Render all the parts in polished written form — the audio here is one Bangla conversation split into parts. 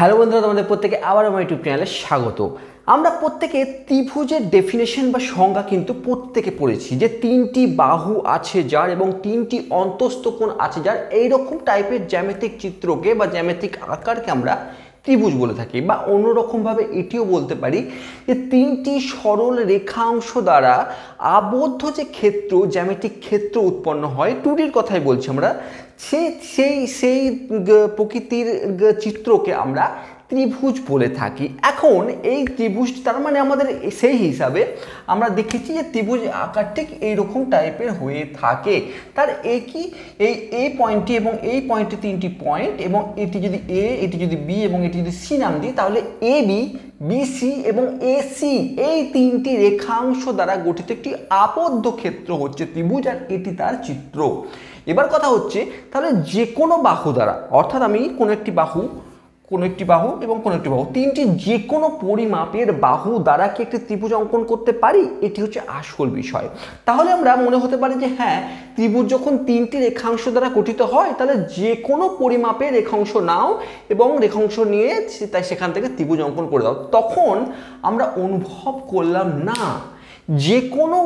হ্যালো বন্ধুরা, তোমাদের প্রত্যেকে আবার আমার ইউটিউব চ্যানেলে স্বাগত। আমরা প্রত্যেকে ত্রিভুজের ডেফিনেশন বা সংজ্ঞা কিন্তু প্রত্যেকে পড়েছি, যে তিনটি বাহু আছে যার এবং তিনটি অন্তস্থ কোণ আছে যার এইরকম টাইপের জ্যামিতিক চিত্রকে বা জ্যামিতিক আকারকে আমরা ত্রিভুজ বলে থাকি। বা অন্যরকমভাবে এটিও বলতে পারি যে তিনটি সরল রেখাংশ দ্বারা আবদ্ধ যে ক্ষেত্র, জ্যামিতিক ক্ষেত্র উৎপন্ন হয়, টুডির কথাই বলছি আমরা, সেই প্রকৃতির চিত্রকে আমরা ত্রিভুজ বলে থাকি। এখন এই ত্রিভুজ তার মানে আমাদের সেই হিসাবে আমরা দেখেছি যে ত্রিভুজ আকার ঠিক এইরকম টাইপের হয়ে থাকে। তার একই এই পয়েন্টটি এবং এই পয়েন্টটি তিনটি পয়েন্ট, এবং এটি যদি এ, এটি যদি বি এবং এটি যদি সি নাম দিই, তাহলে এ বি, বিসি এবং এসি এই তিনটি রেখাংশ দ্বারা গঠিত একটি আবদ্ধ ক্ষেত্র হচ্ছে ত্রিভুজ, আর এটি তার চিত্র। এবার কথা হচ্ছে, তাহলে যে কোনো বাহু দ্বারা, অর্থাৎ আমি কোনো একটি বাহু এবং কোনো একটি বাহু, তিনটি যে কোনো পরিমাপের বাহু দ্বারা কি একটি ত্রিভুজ অঙ্কন করতে পারি? এটি হচ্ছে আসল বিষয়। তাহলে আমরা মনে হতে পারে যে হ্যাঁ, ত্রিভুজ যখন তিনটি রেখাংশ দ্বারা গঠিত হয়, তাহলে যে কোনো পরিমাপের রেখাংশ নাও এবং রেখাংশ নিয়ে তাই সেখান থেকে ত্রিভুজ অঙ্কন করে দাও। তখন আমরা অনুভব করলাম না, যে কোনো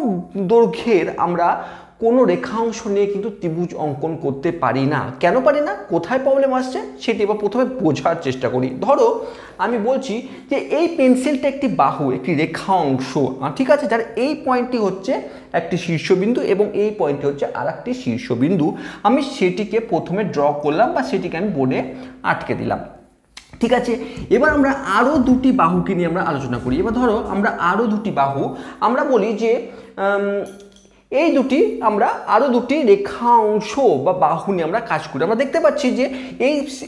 দৈর্ঘ্যের আমরা কোনো রেখাংশ নিয়ে কিন্তু ত্রিভুজ অঙ্কন করতে পারি না। কেন পারি না, কোথায় প্রবলেম আসছে সেটি এবার প্রথমে বোঝার চেষ্টা করি। ধরো আমি বলছি যে এই পেন্সিলটা একটি বাহু, একটি রেখা অংশ, ঠিক আছে, যার এই পয়েন্টটি হচ্ছে একটি শীর্ষবিন্দু এবং এই পয়েন্টটি হচ্ছে আর একটি শীর্ষবিন্দু। আমি সেটিকে প্রথমে ড্র করলাম বা সেটিকে আমি বোর্ডে আটকে দিলাম। ঠিক আছে, এবার আমরা আরও দুটি বাহুকে নিয়ে আমরা আলোচনা করি। এবার ধরো আমরা আরও দুটি বাহু, আমরা বলি যে এই দুটি আমরা আরও দুটি রেখা অংশ বা বাহু নিয়ে আমরা কাজ করি। আমরা দেখতে পাচ্ছি যে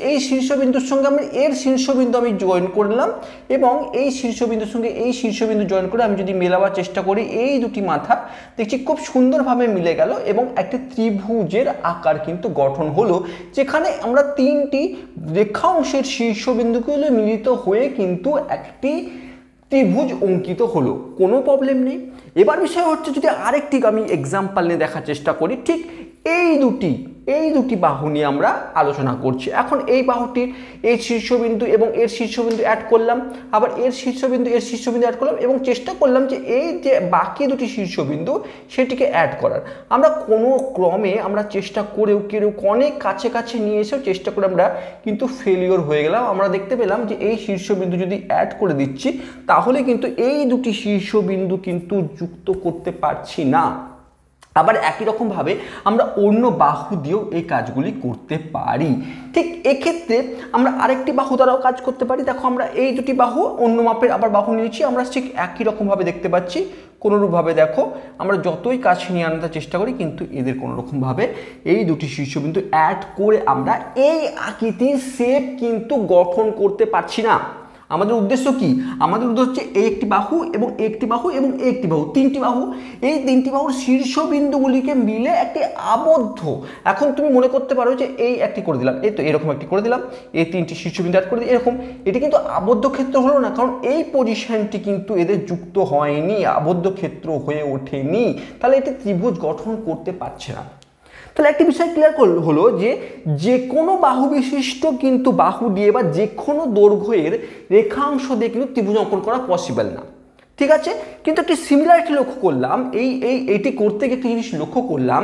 এই শীর্ষবিন্দুর সঙ্গে আমরা এর শীর্ষবিন্দু আমি জয়েন করলাম, এবং এই শীর্ষবিন্দুর সঙ্গে এই শীর্ষবিন্দু জয়েন করে আমি যদি মেলাবার চেষ্টা করি, এই দুটি মাথা দেখছি খুব সুন্দরভাবে মিলে গেল এবং একটি ত্রিভুজের আকার কিন্তু গঠন হলো, যেখানে আমরা তিনটি রেখা অংশের শীর্ষবিন্দুগুলো মিলিত হয়ে কিন্তু একটি ত্রিভুজ অঙ্কিত হলো। কোনো প্রবলেম নেই। এবার বিষয় হচ্ছে, যদি আরেকটি আমি এক্সাম্পল নিয়ে দেখার চেষ্টা করি, ঠিক এই দুটি বাহু নিয়ে আমরা আলোচনা করছি। এখন এই বাহুটির এই শীর্ষবিন্দু এবং এর শীর্ষবিন্দু অ্যাড করলাম, আবার এর শীর্ষবিন্দু অ্যাড করলাম, এবং চেষ্টা করলাম যে এই যে বাকি দুটি শীর্ষবিন্দু সেটিকে অ্যাড করার। আমরা কোনো ক্রমে আমরা চেষ্টা করেও অনেক কাছে নিয়ে এসেও চেষ্টা করে আমরা কিন্তু ফেলিওর হয়ে গেলাম। আমরা দেখতে পেলাম যে এই শীর্ষবিন্দু যদি অ্যাড করে দিচ্ছি, তাহলে কিন্তু এই দুটি শীর্ষবিন্দু কিন্তু যুক্ত করতে পারছি না। আবার একই রকমভাবে আমরা অন্য বাহু দিয়েও এই কাজগুলি করতে পারি। ঠিক এক্ষেত্রে আমরা আরেকটি বাহু দ্বারাও কাজ করতে পারি। দেখো, আমরা এই দুটি বাহু অন্য মাপের আবার বাহু নিয়েছি, আমরা ঠিক একই রকমভাবে দেখতে পাচ্ছি। কোনোরূপভাবে দেখো, আমরা যতই কাছে নিয়ে আনার চেষ্টা করি, কিন্তু এদের কোনোরকমভাবে এই দুটি শীর্ষবিন্দু অ্যাড করে আমরা এই আকৃতির শেপ কিন্তু গঠন করতে পারছি না। আমাদের উদ্দেশ্য কি? আমাদের উদ্দেশ্য হচ্ছে এই একটি বাহু এবং একটি বাহু এবং একটি বাহু, তিনটি বাহু, এই তিনটি বাহুর শীর্ষবিন্দুগুলিকে মিলে একটি আবদ্ধ। এখন তুমি মনে করতে পারো যে এই একটি করে দিলাম, এই তো এরকম একটি করে দিলাম, এই তিনটি শীর্ষবিন্দু অ্যাড করে দিই, এরকম। এটি কিন্তু আবদ্ধ ক্ষেত্র হলো না, কারণ এই পজিশনটি কিন্তু এদের যুক্ত হয়নি, আবদ্ধ ক্ষেত্র হয়ে ওঠেনি। তাহলে এটি ত্রিভুজ গঠন করতে পারছে না। তাহলে একটি বিষয় ক্লিয়ার হলো যে কোনো বাহু বিশিষ্ট কিন্তু বাহু দিয়ে বা যে কোনো দৈর্ঘ্যের রেখাংশ দিয়ে কিন্তু ত্রিভুজ অঙ্কন করা পসিবল না। ঠিক আছে, কিন্তু একটি সিমিলারিটি লক্ষ্য করলাম, এইটি করতে গিয়ে একটি জিনিস লক্ষ্য করলাম,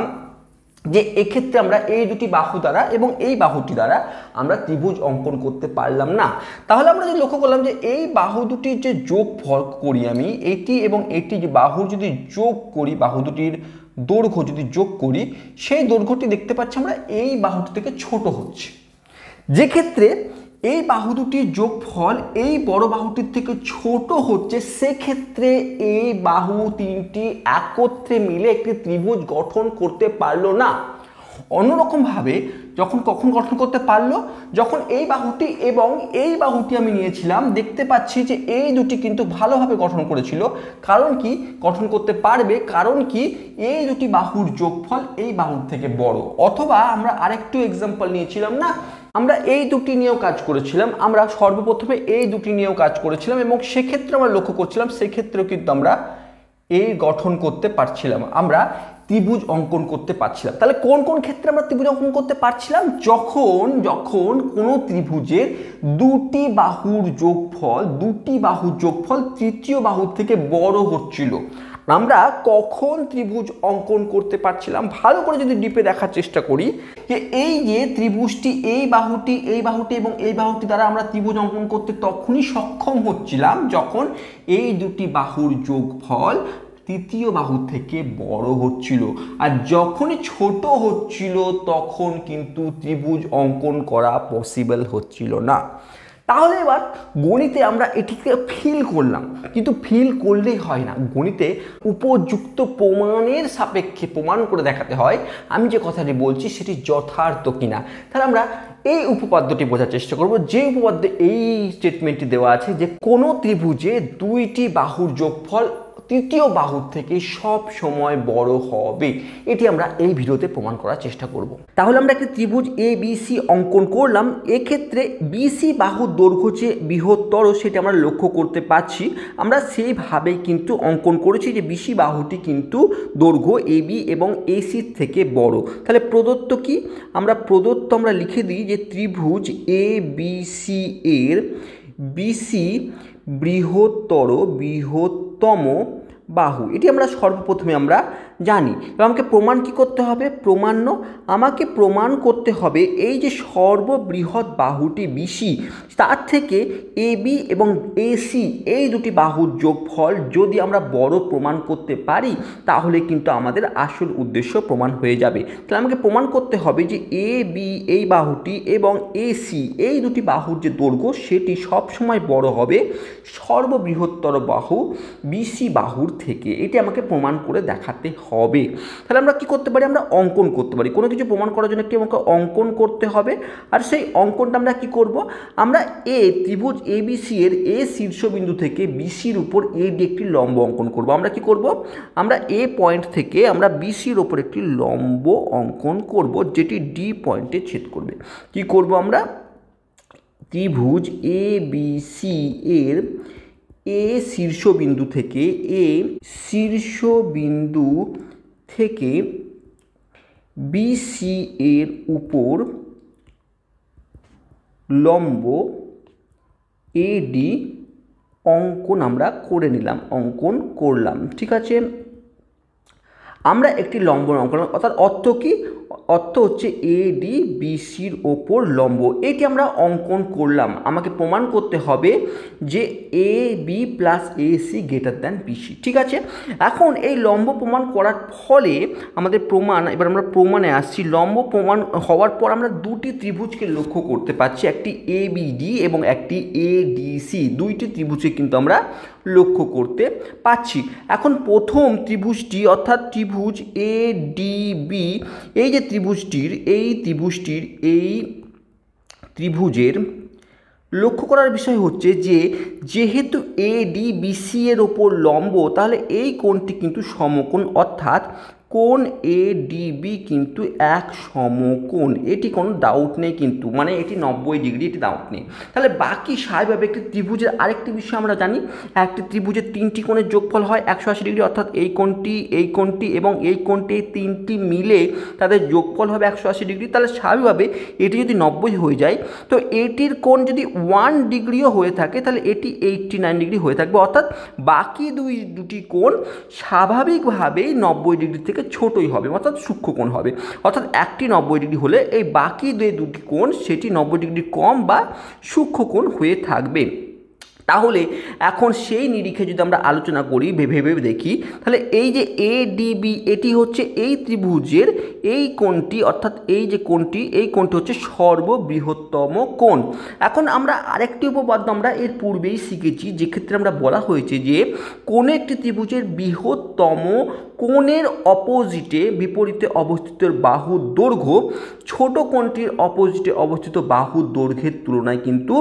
যে এক্ষেত্রে আমরা এই দুটি বাহু দ্বারা এবং এই বাহুটি দ্বারা আমরা ত্রিভুজ অঙ্কন করতে পারলাম না। তাহলে আমরা যদি লক্ষ্য করলাম যে এই বাহু দুটির যে যোগফল করি আমি, এটি এবং এটি যে বাহুর যদি যোগ করি, বাহু দুটির দৈর্ঘ্য যদি যোগ করি, সেই দৈর্ঘ্যটি দেখতে পাচ্ছি আমরা এই বাহুটি থেকে ছোট হচ্ছে। যে ক্ষেত্রে এই বাহু দুটির যোগফল এই বড় বাহুটির থেকে ছোট হচ্ছে, সেক্ষেত্রে এই বাহু তিনটি একত্রে মিলে একটি ত্রিভুজ গঠন করতে পারলো না। অন্যরকমভাবে কখন গঠন করতে পারলো? যখন এই বাহুটি এবং এই বাহুটি আমি নিয়েছিলাম, দেখতে পাচ্ছি যে এই দুটি কিন্তু ভালোভাবে গঠন করেছিল। কারণ কি গঠন করতে পারবে? কারণ কি এই দুটি বাহুর যোগফল এই বাহুর থেকে বড়। অথবা আমরা আরেকটু এক্সাম্পল নিয়েছিলাম না, আমরা এই দুটি নিয়েও কাজ করেছিলাম, আমরা সর্বপ্রথমে এই দুটি নিয়েও কাজ করেছিলাম, এবং সেক্ষেত্রে আমরা লক্ষ্য করছিলাম সেক্ষেত্রেও কিন্তু আমরা এই গঠন করতে পারছিলাম। আমরা ত্রিভুজ অঙ্কন করতে পারছিলাম। তাহলে কোন কোন ক্ষেত্রে আমরা ত্রিভুজ অঙ্কন করতে পারছিলাম? যখন যখন কোনো ত্রিভুজের দুটি বাহুর যোগফল তৃতীয় বাহুর থেকে বড় হচ্ছিল, আমরা কখন ত্রিভুজ অঙ্কন করতে পারছিলাম? ভালো করে যদি ডিপে দেখার চেষ্টা করি যে এই যে ত্রিভুজটি এই বাহুটি এবং এই বাহুটি দ্বারা আমরা ত্রিভুজ অঙ্কন করতে তখনই সক্ষম হচ্ছিলাম যখন এই দুটি বাহুর যোগফল তৃতীয় বাহু থেকে বড় হচ্ছিল, আর যখনই ছোট হচ্ছিল তখন কিন্তু ত্রিভুজ অঙ্কন করা পসিবল হচ্ছিল না। তাহলে এবার গণিতে আমরা এটিকে ফিল করলাম, কিন্তু ফিল করলেই হয় না, গণিতে উপযুক্ত প্রমাণের সাপেক্ষে প্রমাণ করে দেখাতে হয় আমি যে কথাটি বলছি সেটি যথার্থ কিনা। তাহলে আমরা এই উপপাদ্যটি বোঝার চেষ্টা করব, যে উপপাদ্যে এই স্টেটমেন্টটি দেওয়া আছে যে কোনো ত্রিভুজে দুইটি বাহুর যোগফল তৃতীয় বাহুর থেকে সব সময় বড় হবে, এটি আমরা এই ভিডিওতে প্রমাণ করার চেষ্টা করব। তাহলে আমরা একটি ত্রিভুজ এ বি সি অঙ্কন করলাম। এক্ষেত্রে বিসি বাহুর দৈর্ঘ্য যে বৃহত্তর সেটা আমরা লক্ষ্য করতে পারছি। আমরা সেইভাবেই কিন্তু অঙ্কন করেছি যে বিসি বাহুটি কিন্তু দৈর্ঘ্য এ বি এবং এসির থেকে বড়। তাহলে প্রদত্ত কি? আমরা লিখে দিই যে ত্রিভুজ এ বি সি এর বিসি বৃহত্তম বাহু, এটি আমরা সর্বপ্রথমে আমরা জানি। এবং আমাকে প্রমাণ কি করতে হবে? আমাকে প্রমাণ করতে হবে এই যে সর্ববৃহৎ বাহুটি বিসি, তার থেকে এবি এবং এসি এই দুটি বাহুর যোগফল যদি আমরা বড় প্রমাণ করতে পারি তাহলে কিন্তু আমাদের আসল উদ্দেশ্য প্রমাণ হয়ে যাবে। তাহলে আমাকে প্রমাণ করতে হবে যে এ বি এই বাহুটি এবং এসি এই দুটি বাহুর যে দৈর্ঘ্য সেটি সবসময় বড় হবে সর্ববৃহত্তর বাহু বিসি বাহুর থেকে। এটি আমাকে প্রমাণ করে দেখাতে হবে। তাহলে আমরা কি করতে পারি? আমরা অঙ্কন করতে পারি। কোনো কিছু প্রমাণ করার জন্য একটি আমাকে অঙ্কন করতে হবে, আর সেই অঙ্কনটা আমরা কি করব? আমরা ত্রিভুজ এবিসি এর এ শীর্ষবিন্দু থেকে বিসির উপর এ ডি একটি লম্ব অঙ্কন করব। আমরা কি করব? আমরা এ পয়েন্ট থেকে আমরা বিসির উপর একটি লম্ব অঙ্কন করব যেটি ডি পয়েন্টে ছেদ করবে। কি করব আমরা? ত্রিভুজ এ বি সি এর এ শীর্ষবিন্দু থেকে বিসি এর উপর লম্ব এডি অঙ্কন আমরা করে নিলাম, অঙ্কন করলাম। ঠিক আছে, আমরা একটি লম্ব অঙ্কন, অর্থাৎ অর্থ কি? অর্থ হচ্ছে এডি বিসির ওপর লম্ব, এটি আমরা অঙ্কন করলাম। আমাকে প্রমাণ করতে হবে যে A B plus AC greater than BC. ঠিক আছে, এখন এই লম্ব প্রমাণ করার ফলে আমাদের প্রমাণ, এবার আমরা প্রমাণে আসছি। লম্ব প্রমাণ হওয়ার পর আমরা দুটি ত্রিভুজকে লক্ষ্য করতে পারছি, একটি এ বিডি এবং একটি এডিসি, দুইটি ত্রিভুজকে কিন্তু আমরা লক্ষ্য করতে পাচ্ছি। এখন প্রথম ত্রিভুজটি অর্থাৎ ত্রিভুজ এ ডিবি, এই যে ত্রিভুজের লক্ষ্য করার বিষয় হচ্ছে যে যেহেতু এ ডি বিসি এর ওপর লম্ব, তাহলে এই কোণটি কিন্তু সমকোণ, অর্থাৎ কোণ এ ডিবি কিন্তু এক সমকোণ, এটি কোনো ডাউট নেই কিন্তু, মানে এটি 90 ডিগ্রি, এটি ডাউট নেই। তাহলে বাকি স্বাভাবিকভাবে একটি ত্রিভুজের আরেকটি বিষয় আমরা জানি, একটি ত্রিভুজের তিনটি কোণের যোগফল হয় 180 ডিগ্রি, অর্থাৎ এই কোণটি এবং এই কোণটি, এই তিনটি মিলে তাদের যোগফল হবে 180 ডিগ্রি। তাহলে স্বাভাবিকভাবে এটি যদি 90 হয়ে যায় তো এটির কোণ যদি 1 ডিগ্রিও হয়ে থাকে তাহলে এটি 89 ডিগ্রি হয়ে থাকবে, অর্থাৎ বাকি দুটি কোণ স্বাভাবিকভাবেই 90 ডিগ্রি থেকে ছোটই হবে, অর্থাৎ সূক্ষ্মকোণ হবে। অর্থাৎ একটি 90 ডিগ্রি হলে এই বাকি দুটি কোণ সেটি 90 ডিগ্রি কম বা সূক্ষ্মকোণ হয়ে থাকবে। তাহলে এখন সেই নিরিখে যদি আমরা আলোচনা করি, ভেবে দেখি, তাহলে এই যে এ ডিবি এটি হচ্ছে এই ত্রিভুজের এই কোণটি, অর্থাৎ এই যে কোণটি, এই কোণটি হচ্ছে সর্ববৃহত্তম কোণ। এখন আমরা আরেকটি উপপাদ্য আমরা এর পূর্বেই শিখেছি, যেক্ষেত্রে আমরা বলা হয়েছে যে কোনো একটি ত্রিভুজের বৃহত্তম কোণের অপোজিটে বিপরীতে অবস্থিত বাহুর দৈর্ঘ্য ছোট কোণটির অপোজিটে অবস্থিত বাহুর দৈর্ঘ্যের তুলনায় কিন্তু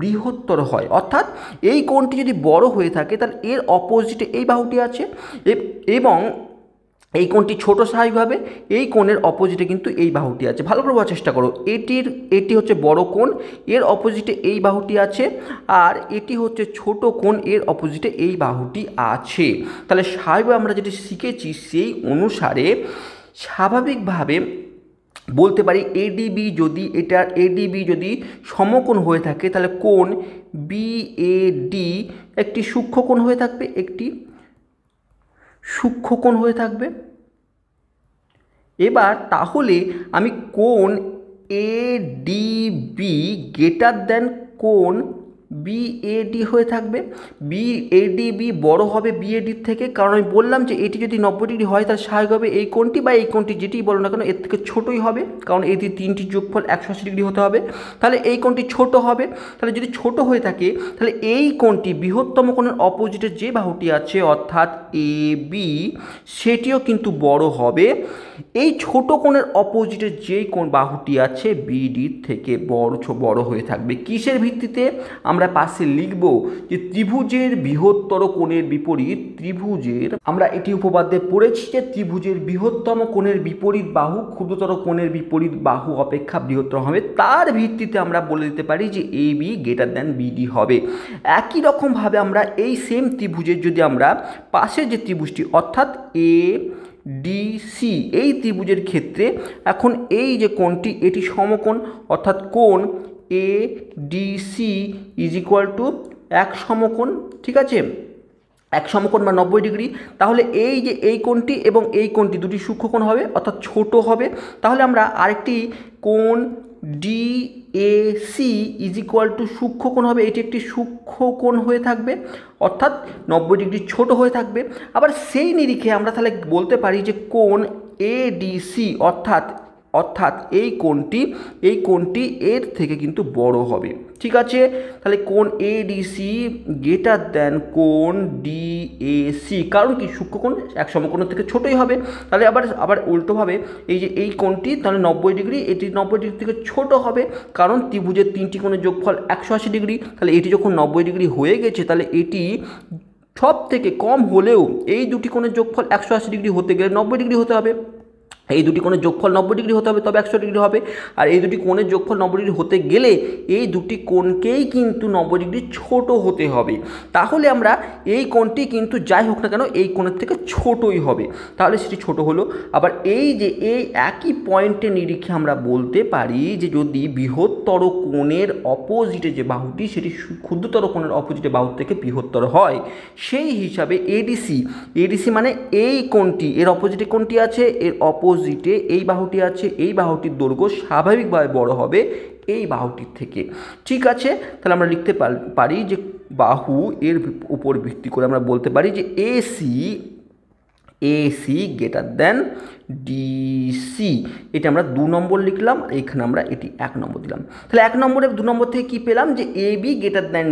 বৃহত্তর হয়। অর্থাৎ এই কোণটি যদি বড় হয়ে থাকে তাহলে এর অপোজিটে এই বাহুটি আছে এবং এই কোণটি ছোট স্বাভাবিকভাবে, এই কোণের অপোজিটে কিন্তু এই বাহুটি আছে। ভালো করে বোঝার চেষ্টা করো, এটি হচ্ছে বড় কোণ, এর অপোজিটে এই বাহুটি আছে, আর এটি হচ্ছে ছোট কোণ, এর অপোজিটে এই বাহুটি আছে। তাহলে স্বাভাবিকভাবে আমরা যেটি শিখেছি সেই অনুসারে স্বাভাবিকভাবে বলতে পারি এডিবি যদি সমকোণ হয়ে থাকে তাহলে কোণ বিএডি একটি সূক্ষ্মকোণ হয়ে থাকবে, এবার তাহলে আমি কোণ এডিবি গ্রেটার দেন কোণ বিএডি হয়ে থাকবে। বিএডিবি বড় হবে বিএডির থেকে, কারণ আমি বললাম যে এটি যদি 90 ডিগ্রি হয় তাহলে স্বাভাবিকভাবে এই কোণটি বা এই কোণটি যেটি বলো না কেন এর থেকে ছোটোই হবে, কারণ এটি তিনটি যোগফল 180 ডিগ্রি হতে হবে। তাহলে এই কোণটি ছোট হবে। তাহলে যদি ছোট হয়ে থাকে তাহলে এই কোণটি বৃহত্তম কোণের অপোজিটে যে বাহুটি আছে অর্থাৎ এ বি সেটিও কিন্তু বড় হবে। এই ছোট কোণের অপোজিটে যেই কোণ বাহুটি আছে বিডির থেকে বড় হয়ে থাকবে। কিসের ভিত্তিতে? আমরা পাশে লিখব যে ত্রিভুজের বৃহত্তর কোণের বিপরীত আমরা এটি উপপাদ্যে পড়েছি যে ত্রিভুজের বৃহত্তম কোণের বিপরীত বাহু ক্ষুদ্রতর কোণের বিপরীত বাহু অপেক্ষা বৃহত্তর হবে। তার ভিত্তিতে আমরা বলে দিতে পারি যে A B greater than BD হবে। একই রকমভাবে আমরা এই সেম ত্রিভুজের যদি আমরা পাশের যে ত্রিভুজটি অর্থাৎ এ ডিসি এই ত্রিভুজের ক্ষেত্রে এখন এই যে কোণটি এটি সমকোণ, অর্থাৎ কোণ এ ডিসি ইজ ইকুয়াল টু এক সমকোণ, ঠিক আছে, এক সমকোণ বা 90 ডিগ্রি। তাহলে এই যে এই কোণটি এবং এই কোণটি দুটি সূক্ষ্মকোণ হবে অর্থাৎ ছোট হবে। তাহলে আমরা আরেকটি কোণ ডিএসি ইজ ইকুয়াল টু সূক্ষ্মকোণ হবে, এটি একটি সূক্ষ্মকোণ হয়ে থাকবে অর্থাৎ 90 ডিগ্রি ছোট হয়ে থাকবে। আবার সেই নিরিখে আমরা তাহলে বলতে পারি যে কোণ এডিসি অর্থাৎ এই কোণটি এর থেকে কিন্তু বড় হবে, ঠিক আছে। তাহলে কোণ এডিসি গ্রেটার দেন কোণ ডিএসি, কারণ কি সূক্ষ্মকোণ এক সমকোণের থেকে ছোটই হবে। তাহলে আবার উল্টোভাবে এই যে এই কোণটি তাহলে 90 ডিগ্রি, এটি 90 ডিগ্রি থেকে ছোট হবে, কারণ ত্রিভুজের তিনটি কোণের যোগফল 180 ডিগ্রি। তাহলে এটি যখন 90 ডিগ্রি হয়ে গেছে তাহলে এটি সব থেকে কম হলেও এই দুটি কোণের যোগফল 180 ডিগ্রি হতে গেলে 90 ডিগ্রি হতে হবে। এই দুটি কোণের যোগফল 90 ডিগ্রি হতে হবে তবে 100 ডিগ্রি হবে। আর এই দুটি কোণের যোগফল 90 ডিগ্রি হতে গেলে এই দুটি কোণকেই কিন্তু 90 ডিগ্রি ছোট হতে হবে। তাহলে আমরা এই কোণটি কিন্তু যাই হোক না কেন এই কোণের থেকে ছোটই হবে, তাহলে সেটি ছোট হলো। আবার এই যে এই একই পয়েন্টের নিরিখে আমরা বলতে পারি যে যদি বৃহত্তর কোণের অপোজিটে যে বাহুটি সেটি ক্ষুদ্রতর কোণের অপোজিটে বাহু থেকে বৃহত্তর হয়, সেই হিসাবে এডিসি মানে এই কোণটি, এর অপোজিটে কোণটি আছে, এর অপোজিটে এই বাহুটি আছে, এই বাহুটির দৈর্ঘ্য স্বাভাবিকভাবে বড় হবে এই বাহুটির থেকে, ঠিক আছে। তাহলে আমরা লিখতে পারি যে বাহু এর উপর ভিত্তি করে আমরা বলতে পারি যে এসি গ্রেটার দেন ডিসি। এটা আমরা 2 নম্বর লিখলাম, এখানে আমরা এটি 1 নম্বর দিলাম। তাহলে 1 নম্বরে 2 নম্বর থেকে কি পেলাম যে A B greater than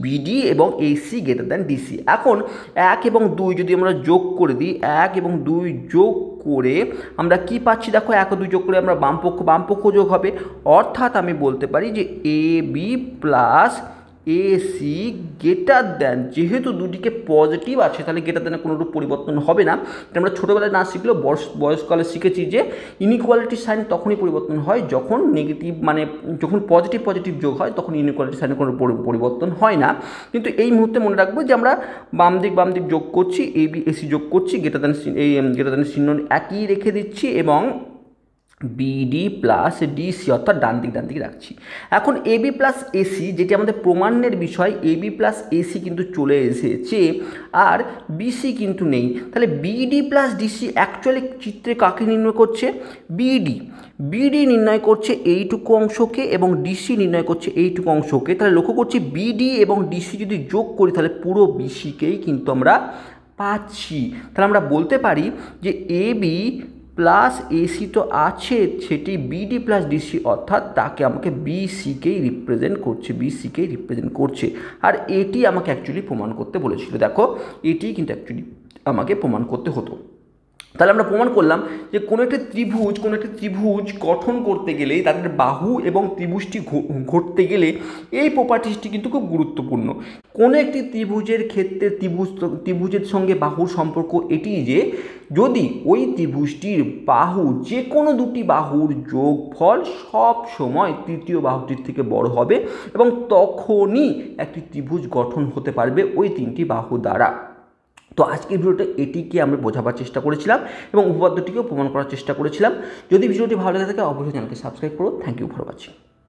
BD এবং এসি গ্রেটার দেন ডিসি। এখন 1 এবং 2 যদি আমরা যোগ করে দিই, 1 এবং 2 যোগ করে আমরা কি পাচ্ছি দেখো, 1 ও 2 যোগ করে আমরা বামপক্ষ যোগ হবে, অর্থাৎ আমি বলতে পারি যে A B plus AC greater than, যেহেতু দুটিকে পজিটিভ আছে তাহলে গ্রেটার দেনের কোনো রূপ পরিবর্তন হবে না। এটা আমরা ছোটোবেলায় না শিখলেও বয়সকালে শিখেছি যে ইনইকুয়ালিটি সাইন তখনই পরিবর্তন হয় যখন নেগেটিভ মানে যখন পজিটিভ যোগ হয়, তখন ইনইকুয়ালিটি সাইনের কোনো পরিবর্তন হয় না। কিন্তু এই মুহূর্তে মনে রাখবো যে আমরা বাম দিক যোগ করছি, এ বি এসি যোগ করছি, গ্রেটার দেন চিহ্ন একই রেখে দিচ্ছি এবং বিডি প্লাস ডিসি অর্থাৎ ডান দিক রাখছি। এখন এবি প্লাস এসি যেটি আমাদের প্রমাণের বিষয়, এবি প্লাস এসি কিন্তু চলে এসেছে আর বিসি কিন্তু নেই। তাহলে বিডি প্লাস ডিসি অ্যাকচুয়ালি চিত্রে কাকে নির্ণয় করছে? বিডি নির্ণয় করছে এইটুকু অংশকে এবং ডিসি নির্ণয় করছে এইটুকু অংশকে। তাহলে লক্ষ্য করছি বিডি এবং ডিসি যদি যোগ করি তাহলে পুরো বিসিকেই কিন্তু আমরা পাচ্ছি। তাহলে আমরা বলতে পারি যে এবি প্লাস এসি তো আছে, সেটি বিডি প্লাস ডিসি অর্থাৎ তাকে আমাকে বিসিকেই রিপ্রেজেন্ট করছে। আর এটি আমাকে অ্যাকচুয়ালি প্রমাণ করতে বলেছিল। দেখো এটি কিন্তু অ্যাকচুয়ালি আমাকে প্রমাণ করতে হতো। তাহলে আমরা প্রমাণ করলাম যে কোনো একটা ত্রিভুজ গঠন করতে গেলে তাদের বাহু এবং ত্রিভুজটি ঘটতে গেলে এই প্রপার্টিসটি কিন্তু খুব গুরুত্বপূর্ণ। কোনো একটি ত্রিভুজের ক্ষেত্রে ত্রিভুজের সঙ্গে বাহুর সম্পর্ক এটি যে যদি ওই ত্রিভুজটির বাহু যে কোনো দুটি বাহুর যোগফল সব সময় তৃতীয় বাহুটির থেকে বড় হবে এবং তখনই একটি ত্রিভুজ গঠন হতে পারবে ওই তিনটি বাহু দ্বারা। তো আজকের ভিডিওটা এটিকে আমরা বোঝাবার চেষ্টা করেছিলাম এবং উপপাদ্যটিকেও প্রমাণ করার চেষ্টা করেছিলাম। যদি ভিডিওটি ভালো লেগে থাকে অবশ্যই চ্যানেলকে সাবস্ক্রাইব করো। Thank you for watching.